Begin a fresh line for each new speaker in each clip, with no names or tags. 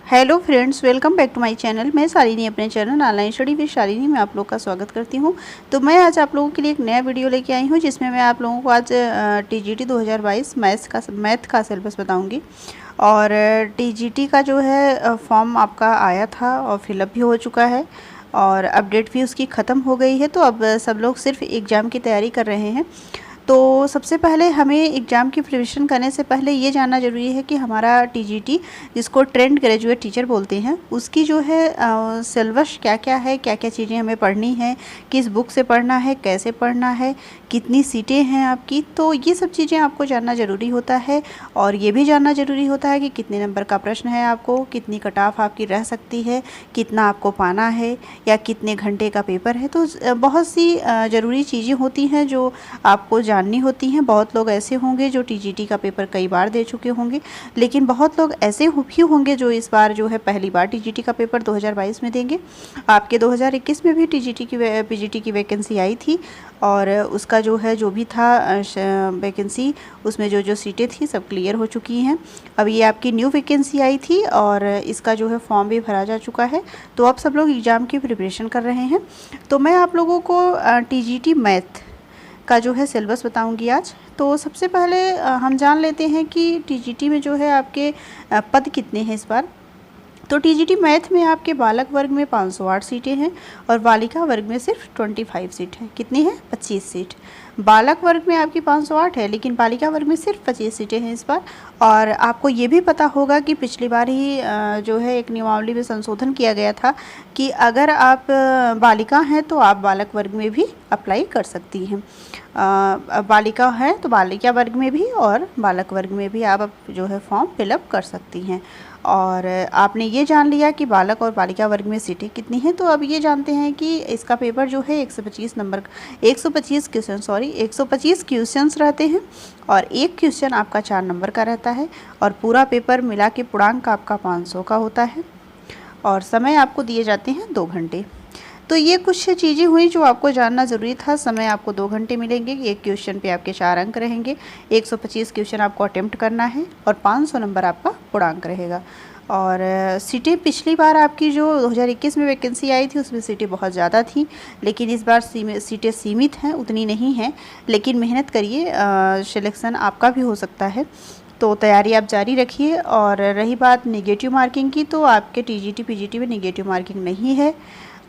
Hello friends, welcome back to my channel. मैं शालिनी अपने channel online study with Shalini में आप लोग का स्वागत करती हूं। तो मैं आज आप लोगों के लिए एक नया वीडियो लेके आई हूं जिसमें मैं आप लोगों को आज टीजीटी 2022 मैथ का सिलेबस बताऊंगी। और टीजीटी का जो है फॉर्म आपका आया था और फिलअप भी हो चुका है और अपडेट भी उसकी ख़त्म हो गई है। तो अब सब लोग सिर्फ एग्ज़ाम की तैयारी कर रहे हैं। तो सबसे पहले हमें एग्ज़ाम की प्रिपरेशन करने से पहले ये जानना ज़रूरी है कि हमारा टीजीटी, जिसको ट्रेंड ग्रेजुएट टीचर बोलते हैं, उसकी जो है सिलेबस क्या क्या है, क्या क्या चीज़ें हमें पढ़नी है, किस बुक से पढ़ना है, कैसे पढ़ना है, कितनी सीटें हैं आपकी। तो ये सब चीज़ें आपको जानना ज़रूरी होता है। और ये भी जानना ज़रूरी होता है कि कितने नंबर का प्रश्न है, आपको कितनी कट ऑफ आपकी रह सकती है, कितना आपको पाना है, या कितने घंटे का पेपर है। तो बहुत सी ज़रूरी चीज़ें होती हैं जो आपको जाननी होती हैं। बहुत लोग ऐसे होंगे जो टीजीटी का पेपर कई बार दे चुके होंगे, लेकिन बहुत लोग ऐसे भी होंगे जो इस बार जो है पहली बार टीजीटी का पेपर 2022 में देंगे। आपके 2021 में भी पीजीटी की वैकेंसी आई थी और उसका जो है जो भी था वैकेंसी, उसमें जो सीटें थी सब क्लियर हो चुकी हैं। अब ये आपकी न्यू वैकेंसी आई थी और इसका जो है फॉर्म भी भरा जा चुका है। तो अब सब लोग एग्ज़ाम की प्रिपरेशन कर रहे हैं। तो मैं आप लोगों को टीजीटी मैथ का जो है सिलेबस बताऊंगी आज। तो सबसे पहले हम जान लेते हैं कि टीजीटी में जो है आपके पद कितने हैं इस बार। तो टीजीटी मैथ में आपके बालक वर्ग में 508 सीटें हैं और बालिका वर्ग में सिर्फ 25 सीट हैं। कितनी है? 25 सीट। बालक वर्ग में आपकी 508 है, लेकिन बालिका वर्ग में सिर्फ 25 सीटें हैं इस बार। और आपको ये भी पता होगा कि पिछली बार ही जो है एक नियमावली में संशोधन किया गया था कि अगर आप बालिका हैं तो आप बालक वर्ग में भी अप्लाई कर सकती हैं। बालिका है तो बालिका वर्ग में भी और बालक वर्ग में भी आप जो है फॉर्म फिलअप कर सकती हैं। और आपने ये जान लिया कि बालक और बालिका वर्ग में सीटें कितनी हैं। तो अब ये जानते हैं कि इसका पेपर जो है 125 क्वेश्चंस रहते हैं और एक क्वेश्चन आपका 4 नंबर का रहता है और पूरा पेपर मिला के पूर्णांक आपका 500 का होता है और समय आपको दिए जाते हैं 2 घंटे। तो ये कुछ चीज़ें हुई जो आपको जानना ज़रूरी था। समय आपको 2 घंटे मिलेंगे, एक क्वेश्चन पे आपके 4 अंक रहेंगे, 125 क्वेश्चन आपको अटेम्प्ट करना है और 500 नंबर आपका पूर्णांक रहेगा। और सीटें पिछली बार आपकी जो 2021 में वैकेंसी आई थी उसमें सीटें बहुत ज़्यादा थी, लेकिन इस बार सीटें सीमित हैं, उतनी नहीं हैं। लेकिन मेहनत करिए, सिलेक्शन आपका भी हो सकता है। तो तैयारी आप जारी रखिए। और रही बात नेगेटिव मार्किंग की, तो आपके टीजीटी पीजीटी में नेगेटिव मार्किंग नहीं है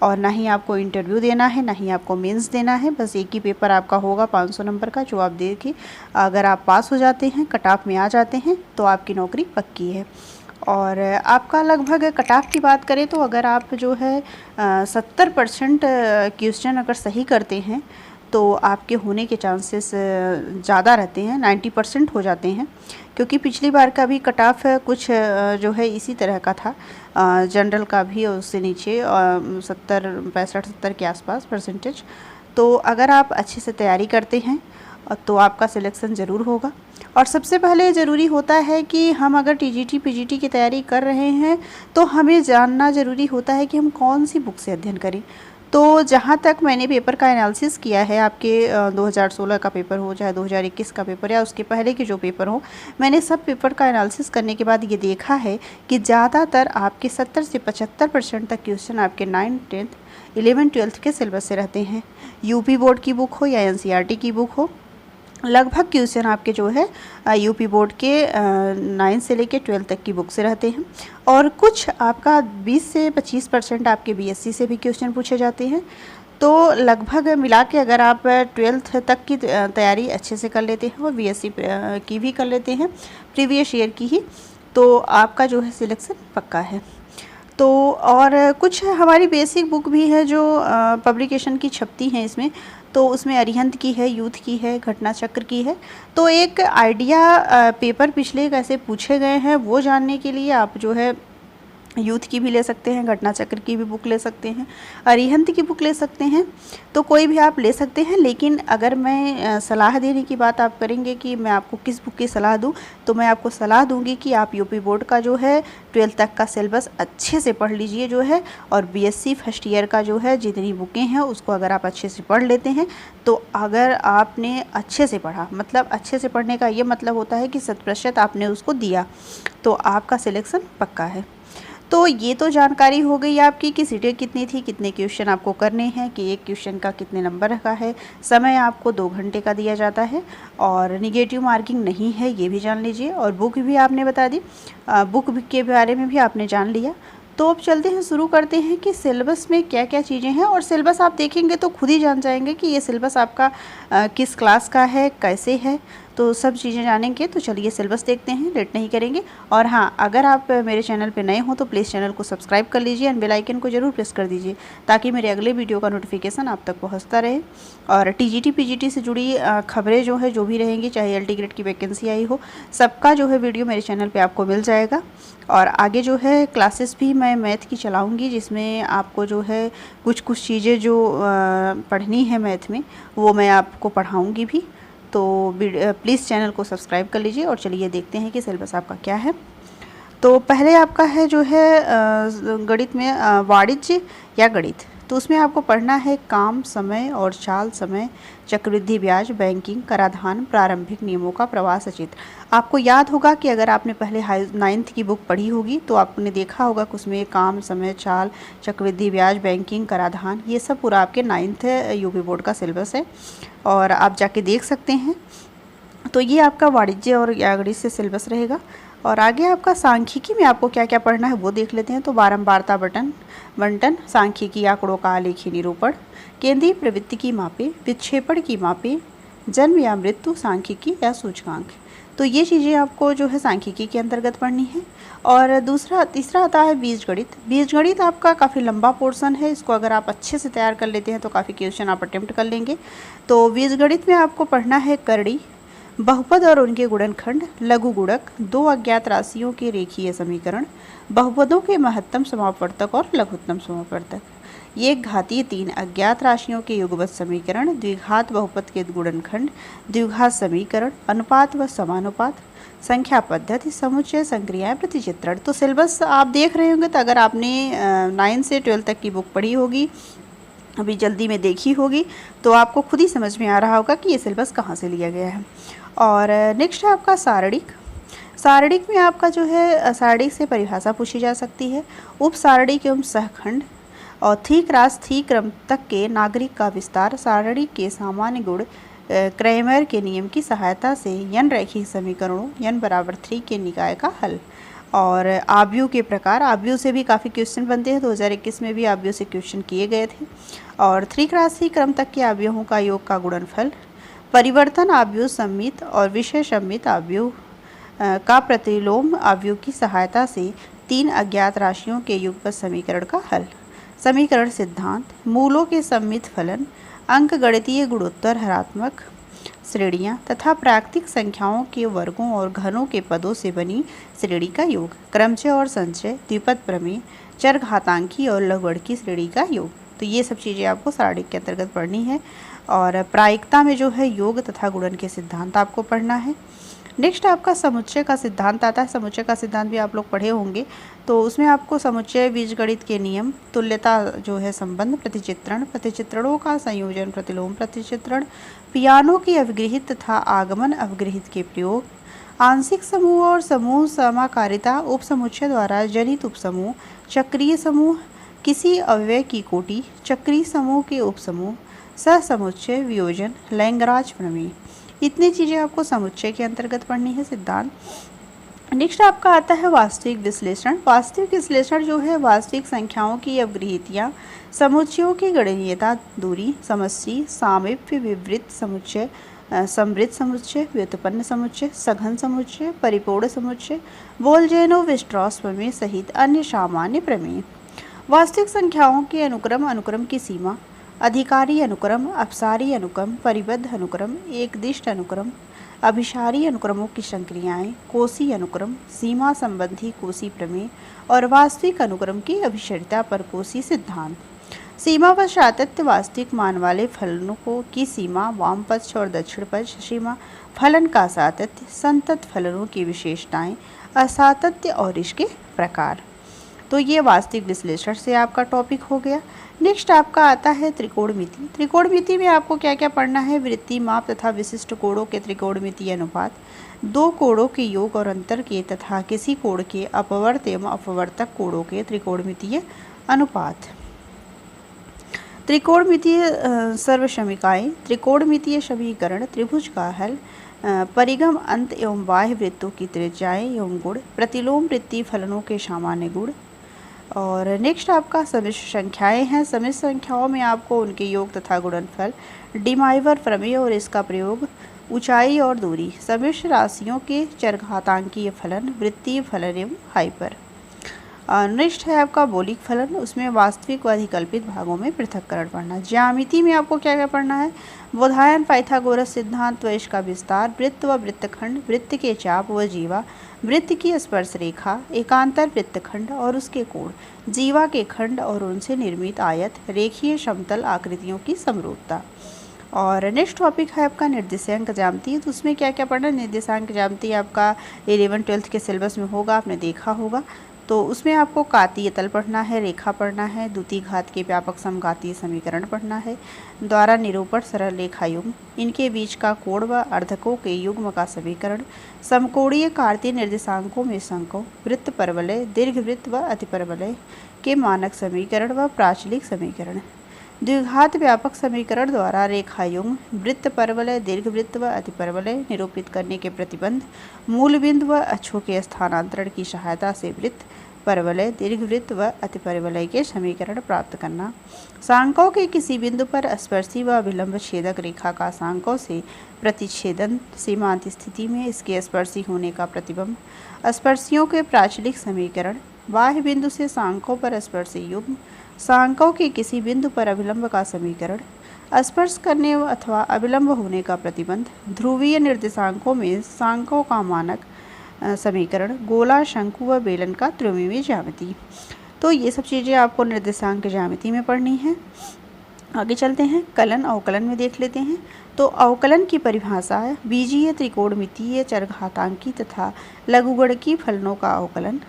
और ना ही आपको इंटरव्यू देना है, ना ही आपको मेंस देना है। बस एक ही पेपर आपका होगा 500 नंबर का, जो आप दे के अगर आप पास हो जाते हैं, कट ऑफ में आ जाते हैं, तो आपकी नौकरी पक्की है। और आपका लगभग कट ऑफ की बात करें तो अगर आप जो है 70% क्वेश्चन अगर सही करते हैं तो आपके होने के चांसेस ज़्यादा रहते हैं, 90% हो जाते हैं। क्योंकि पिछली बार का भी कट ऑफ कुछ जो है इसी तरह का था, जनरल का भी और उससे नीचे 65-70 के आसपास परसेंटेज। तो अगर आप अच्छे से तैयारी करते हैं तो आपका सिलेक्शन ज़रूर होगा। और सबसे पहले ज़रूरी होता है कि हम अगर टीजीटी पीजीटी की तैयारी कर रहे हैं तो हमें जानना ज़रूरी होता है कि हम कौन सी बुक से अध्ययन करें। तो जहाँ तक मैंने पेपर का एनालिसिस किया है, आपके 2016 का पेपर हो चाहे 2021 का पेपर या उसके पहले के जो पेपर हो, मैंने सब पेपर का एनालिसिस करने के बाद ये देखा है कि ज़्यादातर आपके 70 से 75% तक क्वेश्चन आपके 9th 10th 11th 12th के सिलेबस से रहते हैं। यूपी बोर्ड की बुक हो या एनसीईआरटी की बुक हो, लगभग क्वेश्चन आपके जो है यूपी बोर्ड के 9 से लेकर 12 तक की बुक से रहते हैं। और कुछ आपका 20 से 25% आपके बीएससी से भी क्वेश्चन पूछे जाते हैं। तो लगभग मिला के अगर आप 12th तक की तैयारी अच्छे से कर लेते हैं और बीएससी की भी कर लेते हैं, प्रीवियस ईयर की ही, तो आपका जो है सिलेक्शन पक्का है। तो और कुछ हमारी बेसिक बुक भी है जो पब्लिकेशन की छपती हैं इसमें। तो उसमें अरिहंत की है, यूथ की है, घटना चक्र की है। तो एक आइडिया पेपर पिछले कैसे पूछे गए हैं वो जानने के लिए आप जो है यूथ की भी ले सकते हैं, घटना चक्र की भी बुक ले सकते हैं, अरिहंत की बुक ले सकते हैं। तो कोई भी आप ले सकते हैं। लेकिन अगर मैं सलाह देने की बात आप करेंगे कि मैं आपको किस बुक की सलाह दूं, तो मैं आपको सलाह दूंगी कि आप यूपी बोर्ड का जो है 12th तक का सिलेबस अच्छे से पढ़ लीजिए जो है। और बीएससी फर्स्ट ईयर का जो है जितनी बुकें हैं उसको अगर आप अच्छे से पढ़ लेते हैं, तो अगर आपने अच्छे से पढ़ा, मतलब अच्छे से पढ़ने का ये मतलब होता है कि 100% आपने उसको दिया, तो आपका सिलेक्शन पक्का है। तो ये तो जानकारी हो गई आपकी कि सीटें कितनी थी, कितने क्वेश्चन आपको करने हैं, कि एक क्वेश्चन का कितने नंबर रखा है, समय आपको 2 घंटे का दिया जाता है और निगेटिव मार्किंग नहीं है, ये भी जान लीजिए। और बुक भी आपने बता दी, बुक के बारे में भी आपने जान लिया। तो अब चलते हैं, शुरू करते हैं कि सिलेबस में क्या क्या चीज़ें हैं। और सिलेबस आप देखेंगे तो खुद ही जान जाएंगे कि ये सिलेबस आपका किस क्लास का है, कैसे है, तो सब चीज़ें जानेंगे। तो चलिए सिलेबस देखते हैं, लेट नहीं करेंगे। और हाँ, अगर आप मेरे चैनल पे नए हो तो प्लीज़ चैनल को सब्सक्राइब कर लीजिए एंड बेल आइकन को ज़रूर प्रेस कर दीजिए ताकि मेरे अगले वीडियो का नोटिफिकेशन आप तक पहुँचता रहे। और टीजीटी पीजीटी से जुड़ी खबरें जो है, जो भी रहेंगी, चाहे एलटी ग्रेड की वैकेंसी आई हो, सबका जो है वीडियो मेरे चैनल पर आपको मिल जाएगा। और आगे जो है क्लासेस भी मैं मैथ की चलाऊँगी, जिसमें आपको जो है कुछ चीज़ें जो पढ़नी है मैथ में, वो मैं आपको पढ़ाऊँगी भी। तो प्लीज़ चैनल को सब्सक्राइब कर लीजिए। और चलिए देखते हैं कि सिलेबस आपका क्या है। तो पहले आपका है जो है गणित में वाणिज्य या गणित, तो उसमें आपको पढ़ना है काम, समय और चाल, समय, चक्रवृद्धि ब्याज, बैंकिंग, कराधान, प्रारंभिक नियमों का प्रवाह सचित्र। आपको याद होगा कि अगर आपने पहले 9th की बुक पढ़ी होगी तो आपने देखा होगा कि उसमें काम, समय, चाल, चक्रवृद्धि ब्याज, बैंकिंग, कराधान, ये सब पूरा आपके 9th यूपी बोर्ड का सिलेबस है और आप जाके देख सकते हैं। तो ये आपका वाणिज्य और गणित से सिलेबस रहेगा। और आगे आपका सांख्यिकी में आपको क्या क्या पढ़ना है वो देख लेते हैं। तो बारंबारता बंटन, सांख्यिकी आंकड़ों का आलेखी निरूपण, केंद्रीय प्रवृत्ति की मापें, विक्षेपण की मापें, जन्म या मृत्यु, सांख्यिकी या सूचकांक। तो ये चीज़ें आपको जो है सांख्यिकी के अंतर्गत पढ़नी है। और तीसरा आता है बीजगणित। बीजगणित आपका काफ़ी लंबा पोर्शन है, इसको अगर आप अच्छे से तैयार कर लेते हैं तो काफ़ी क्वेश्चन आप अटेम्प्ट कर लेंगे। तो बीजगणित में आपको पढ़ना है करड़ी, बहुपद और उनके गुणनखंड, लघु गुणक, 2 अज्ञात राशियों के रेखीय समीकरण, बहुपदों के महत्तम समापवर्तक और लघुत्तम समापवर्तक, एक घातीय 3 अज्ञात राशियों के युगपत समीकरण, द्विघात बहुपद के गुणनखंड, द्विघात समीकरण, अनुपात व समानुपात, संख्या पद्धति, समुच्चय, संक्रियाएं, प्रतिचित्रण। तो सिलेबस आप देख रहे होंगे, तो अगर आपने 9 से 12 तक की बुक पढ़ी होगी, अभी जल्दी में देखी होगी, तो आपको खुद ही समझ में आ रहा होगा कि ये सिलेबस कहाँ से लिया गया है। और नेक्स्ट है आपका सारणिक। सारणिक में आपका जो है सारणिक से परिभाषा पूछी जा सकती है, उप सारणिक एवं सहखंड और थीक रास थी क्रम तक के नागरिक का विस्तार, सारणिक के सामान्य गुण, क्रैमर के नियम की सहायता से यन रैखिक समीकरणों, यन बराबर 3 के निकाय का हल। और आव्यूह के प्रकार, आव्यूह से भी काफ़ी क्वेश्चन बनते हैं, 2021 में भी आव्यूह से क्वेश्चन किए गए थे। और 3 राशि क्रम तक के आव्यूहों का योग का गुणनफल, परिवर्तन आव्यूह सम्मित और विषय सम्मित आव्यूह का प्रतिलोम आव्यूह की सहायता से 3 अज्ञात राशियों के युगपत समीकरण का हल, समीकरण सिद्धांत, मूलों के सम्मित फलन, अंक गणितीय गुणोत्तर हरात्मक श्रेणियाँ तथा प्राकृतिक संख्याओं के वर्गों और घनों के पदों से बनी श्रेणी का योग, क्रमचय और संचय, द्विपद प्रमेय, चरघातांकी और लघुगणकी श्रेणी का योग। तो ये सब चीज़ें आपको सारणिक के अंतर्गत पढ़नी है। और प्रायिकता में जो है योग तथा गुणन के सिद्धांत आपको पढ़ना है। नेक्स्ट आपका समुच्चय का सिद्धांत आता है। समुच्चय का सिद्धांत भी आप लोग पढ़े होंगे, तो उसमें आपको समुच्चय, बीजगणित के नियम, तुल्यता जो है संबंध, प्रतिचित्रण, प्रतिचित्रणों का संयोजन, प्रतिलोम प्रतिचित्रण, पियानो की अवगृहित तथा आगमन अवगृहित के प्रयोग, आंशिक समूह और समूह समाकारिता, उपसमुच्चय द्वारा जनित उपसमूह, चक्रीय समूह, किसी अव्यय की कोटि, चक्रीय समूह के उपसमूह, सहसमुच्चय, वियोजन, लैंग्राज प्रमेय। इतनी चीज़ें आपको समुच्चय के अंतर्गत पढ़नी है, सिद्धांत। नेक्स्ट आपका आता है वास्तविक विश्लेषण। वास्तविक विश्लेषण जो है वास्तविक संख्याओं की अवगृहितियाँ, समुच्चयों की गणनीयता, दूरी, समष्टि, सामीप्य, विवृत समुच्चय, समृद्ध समुच्चय, व्युत्पन्न समुच्चय, सघन समुच्चय, परिपूर्ण समुच्चय, वोल्जेनो-विस्ट्रॉस प्रमेय सहित अन्य सामान्य प्रमेय। वास्तविक संख्याओं के अनुक्रम की सीमा, अधिकारी अनुक्रम, अपसारी अनुक्रम, परिबद्ध अनुक्रम, एकदिष्ट अनुक्रम, अभिसारी अनुक्रमों की संक्रियाएं, कोसी अनुक्रम, सीमा संबंधी कोसी प्रमेय और वास्तविक अनुक्रम की अभिसरिता पर कोसी सिद्धांत। सीमा व सातत्य, वास्तविक मान वाले फलनों की सीमा, वाम पक्ष और दक्षिण पक्ष सीमा, फलन का सातत्य, संतत फलनों की विशेषताएं, असातत्य और इसके प्रकार। तो ये वास्तविक विश्लेषण से आपका टॉपिक हो गया। नेक्स्ट आपका आता है त्रिकोणमिति। त्रिकोणमिति में आपको क्या क्या पढ़ना है? वृत्ति, माप तथा विशिष्ट कोणों के त्रिकोणमितीय अनुपात, दो कोणों के योग और अंतर के तथा किसी कोण के अपवर्त एवं अपवर्तक कोणों के त्रिकोणमितीय अनुपात, त्रिकोणमितीय सर्वसमीकाएँ, त्रिकोणमितीय समीकरण, त्रिभुज का हल, परिगम अंत एवं बाह्य वृत्तों की त्रिज्याएँ एवं गुण, प्रतिलोम वृत्तीय फलनों के सामान्य गुण। और नेक्स्ट आपका समिश्र संख्याएं हैं। समिश्र संख्याओं में आपको उनके योग तथा गुणनफल, डिमाइवर प्रमेय और इसका प्रयोग, ऊंचाई और दूरी, समिश्र राशियों के चरघातांकीय फलन, वृत्तीय फलन एवं हाइपर। नेक्स्ट है आपका बौलिक फलन, उसमें वास्तविक व अधिकल्पित भागों में पृथक्करण पढ़ना। ज्यामिति में आपको क्या क्या पढ़ना है? बोधायन, पाइथागोरस सिद्धांत व इसका विस्तार, वृत्त व वृत्तखंड, वृत्त के चाप व जीवा, वृत्त की स्पर्श रेखा, एकांतर वृत्तखंड और उसके कोण, जीवा के खंड और उनसे निर्मित आयत, रेखीय समतल आकृतियों की समरूपता। और नेक्स्ट टॉपिक है आपका निर्देशांक ज्यामिति। तो उसमें क्या क्या पढ़ना? निर्देशांक ज्यामिति आपका 11th-12th के सिलेबस में होगा, आपने देखा होगा। तो उसमें आपको कातीय तल पढ़ना है, रेखा पढ़ना है, द्वितीय घात के व्यापक समघातीय समीकरण पढ़ना है, द्वारा निरूपण सरल रेखा युग्म, इनके बीच का कोण व अर्धकों के युग्म का समीकरण, समकोणीय कार्तीय निर्देशांकों में संकों, वृत्त परवलय, दीर्घवृत्त व अतिपरवलय के मानक समीकरण व प्राचलिक समीकरण, द्विघात व्यापक समीकरण द्वारा रेखा युग्म, वृत्त परवलय, दीर्घवृत्त व अतिपरवलय निरूपित करने के प्रतिबंध, मूल बिंदु व अक्षों के स्थानांतरण की सहायता से वृत्त, परवलय, दीर्घवृत्त व अतिपरवलय के समीकरण प्राप्त करना, सांकों के किसी बिंदु पर स्पर्शी व विलंब छेदक रेखा का सांकों से प्रतिच्छेदन, सीमांत स्थिति में इसके स्पर्शी होने का प्रतिबंध, स्पर्शियों के प्राचलिक समीकरण, बाह्य बिंदु से सांकों पर स्पर्शी युग्म, सांकों के किसी बिंदु पर अभिलंब का समीकरण, स्पर्श करने अथवा अभिलंब होने का प्रतिबंध, ध्रुवीय निर्देशांकों में सांकों का मानक समीकरण, गोला, शंकु व बेलन का त्रिविमीय ज्यामिति। तो ये सब चीज़ें आपको निर्देशांक ज्यामिति में पढ़नी है। आगे चलते हैं, कलन अवकलन में देख लेते हैं। तो अवकलन की परिभाषा है बीजीय, त्रिकोणमितीय, चरघातांकी तथा लघुगणकीय फलनों का अवकलन,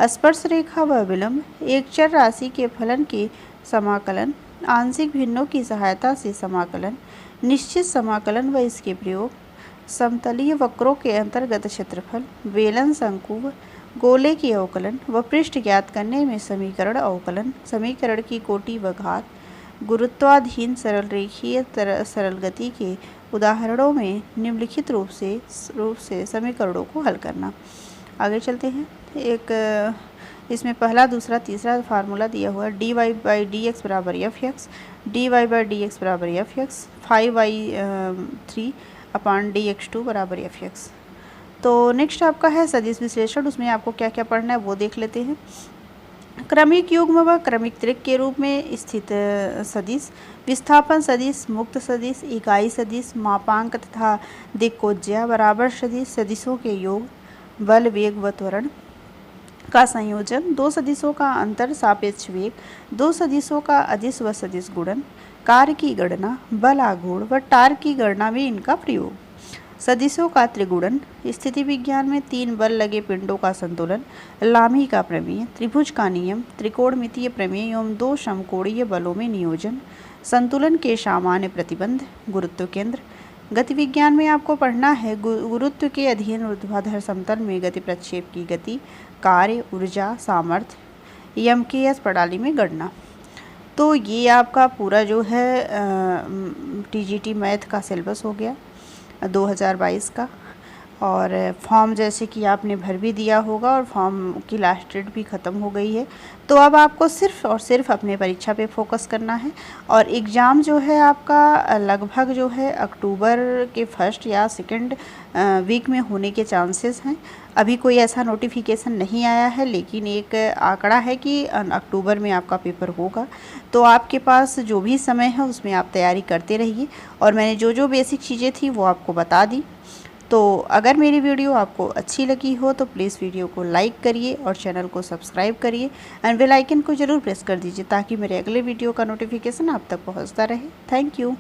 स्पर्श रेखा व विलंब, एक चर राशि के फलन के समाकलन, आंशिक भिन्नों की सहायता से समाकलन, निश्चित समाकलन व इसके प्रयोग, समतलीय वक्रों के अंतर्गत क्षेत्रफल, बेलन, शंकु, गोले की अवकलन व पृष्ठ ज्ञात करने में समीकरण अवकलन, समीकरण की कोटि व घात, गुरुत्वाधीन सरल रेखीय सरल गति के उदाहरणों में निम्नलिखित रूप से समीकरणों को हल करना। आगे चलते हैं। एक इसमें पहला, दूसरा, तीसरा फार्मूला दिया हुआ है dy/dx बराबर fx, dy/dx बराबर fx, 5y3 अपान dx2 बराबर fx। तो नेक्स्ट आपका है सदिश विश्लेषण, उसमें आपको क्या क्या पढ़ना है वो देख लेते हैं। क्रमिक युग्म व क्रमिक त्रिक के रूप में स्थित सदिश, विस्थापन सदिश, मुक्त सदिश, इकाई सदिश, मापांक तथा दिक्कोज्या, बराबर सदिश, सदिशों के योग, बल, वेग व त्वरण का संयोजन, दो सदिशों का अंतर सापेक्ष वेग, दो सदिशों का अदिश व सदिश गुणन, कार्य की गणना, बल आघूर्ण व टार्क की गणना में इनका प्रयोग, सदिशों का त्रिगुणन, स्थिति विज्ञान में तीन बल लगे पिंडों का संतुलन, लामी का प्रमेय, त्रिभुज का नियम, त्रिकोणमितीय प्रमेय एवं दो समकोणीय बलों में नियोजन, संतुलन के सामान्य प्रतिबंध, गुरुत्व केंद्र। गति विज्ञान में आपको पढ़ना है गुरुत्व के अधीन ऊर्ध्वाधर समतल में गति प्रक्षेप की गति, कार्य, ऊर्जा, सामर्थ्य, एमकेएस प्रणाली में गणना। तो ये आपका पूरा जो है टीजीटी मैथ का सिलेबस हो गया 2022 का। और फॉर्म जैसे कि आपने भर भी दिया होगा और फॉर्म की लास्ट डेट भी ख़त्म हो गई है। तो अब आपको सिर्फ़ और सिर्फ अपने परीक्षा पे फोकस करना है। और एग्ज़ाम जो है आपका लगभग जो है अक्टूबर के फर्स्ट या सेकंड वीक में होने के चांसेस हैं। अभी कोई ऐसा नोटिफिकेशन नहीं आया है, लेकिन एक आंकड़ा है कि अक्टूबर में आपका पेपर होगा। तो आपके पास जो भी समय है उसमें आप तैयारी करते रहिए। और मैंने जो जो बेसिक चीज़ें थी वो आपको बता दी। तो अगर मेरी वीडियो आपको अच्छी लगी हो तो प्लीज़ वीडियो को लाइक करिए और चैनल को सब्सक्राइब करिए एंड बेल आइकन को ज़रूर प्रेस कर दीजिए ताकि मेरे अगले वीडियो का नोटिफिकेशन आप तक पहुंचता रहे। Thank you.